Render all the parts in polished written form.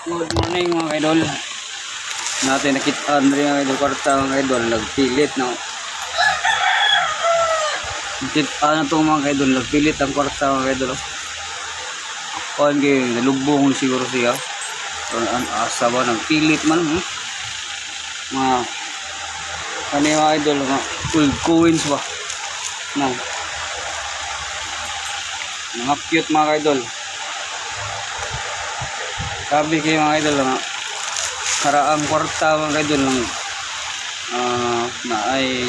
Good morning mga idol. Natin nakita rin mga idol kwarta mga idol. Nagpilit na. Nakita na ito mga idol. Nagpilit ang kwarta mga idol. Kuhan kayo. Nalubong siguro siya. Ang asa ba. Nagpilit man. Mga ano yung mga idol. Mga gold coins ba. Mga cute mga idol. Sabi kayo mga idol nga karaang kwarta mga idol ng na ay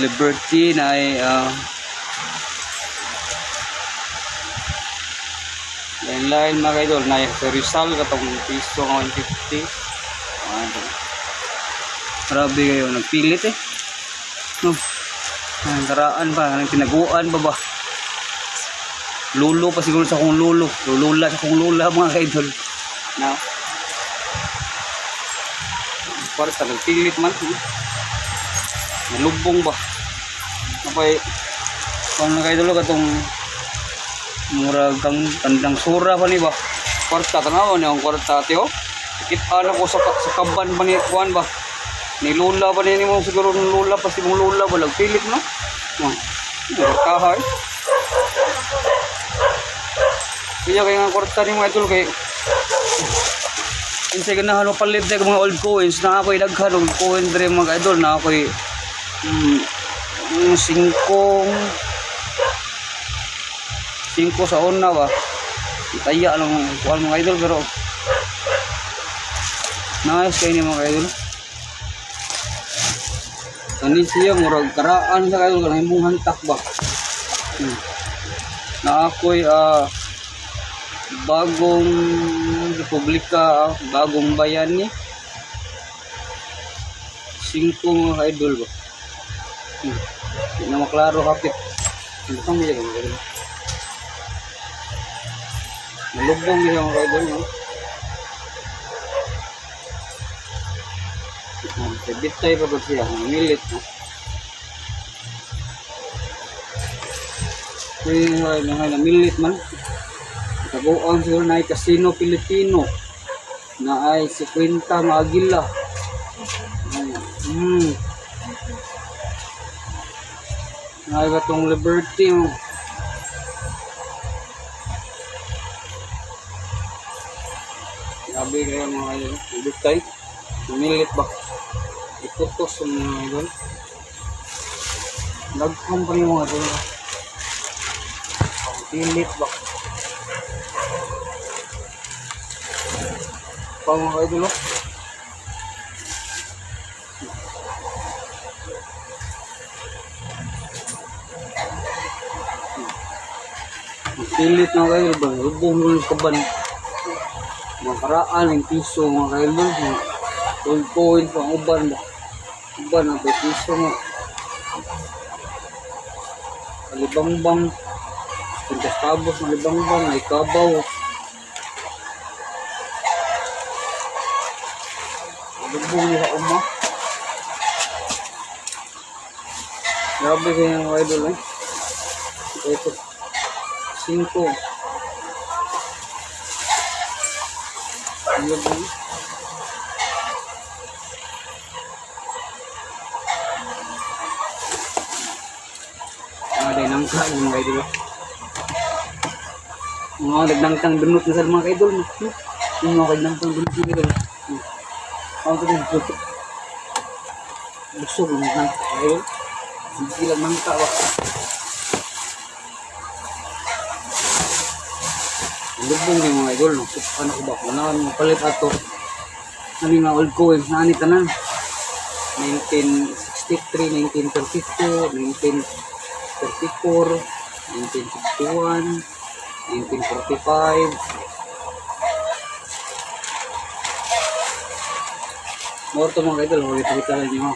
Liberty na ay lain mga idol na sa Rizal katong piso ng 150. Grabe kayo nagpilit no. Karaan ba nang tinaguan ba lulo pa siguro sa kong lulo. Lulula sa kong lula mga idol. Now, para talagang pilit man. Nalubong ba? Kapay, kung mga idol katong murag kang tandang sura pa ni ba? Kwarta, tanaw niya ang kwarta tiyo. Kita na ko sa kaban ba ni Juan ba? Ni lula ba ni mo siguro ng lula pa si mong lula ba? Pilit no? Kahay. Kaya nga kwarta ni mga idol kay insay ganahan mo palit na mga old coins na ako'y daghan old coins rin mga idol na ako'y 5 sa una ba itaya lang kuhan mga idol pero nice kayo ni mga idol kanin siya murag karaan sa idol kanang imong hantak ba na ako'y bagong republika, bagong bayan ni 5 mga idol ba hindi na maklaro hapit itong mga idol malubong nila mga idol bitay pa ba siya milit na milit man kabuang siguro na ay Casino Pilipino na ay 50 maagila na ay batong Liberty sabi kayo mga idol bitay milit ba itutos yung mga idol nagkam pa yung mga idol pilit ba pa mga idol pilit na kayo ba lubong yung kaban mga karaan yung piso mga kayo gold coin pang uban ba uban ang piso nga alibangbang pintastabos ng alibangbang ay kabaw lubong nila uma grabe kayo mga idol ito 5 lubong day nangka yung mga idol mga nagnangkang dunot na sa mga idol yung mga nagnangkang dunot na idol ang ito yung puto busog yung nangka idol hindi lang nangka ba lubong yung mga idol ano ko ba kunahan mo palit ato ano nga old coins na anita na 1963, 1932, 1934, 1961, 1945 more to mga idol ulit-ulit lang nyo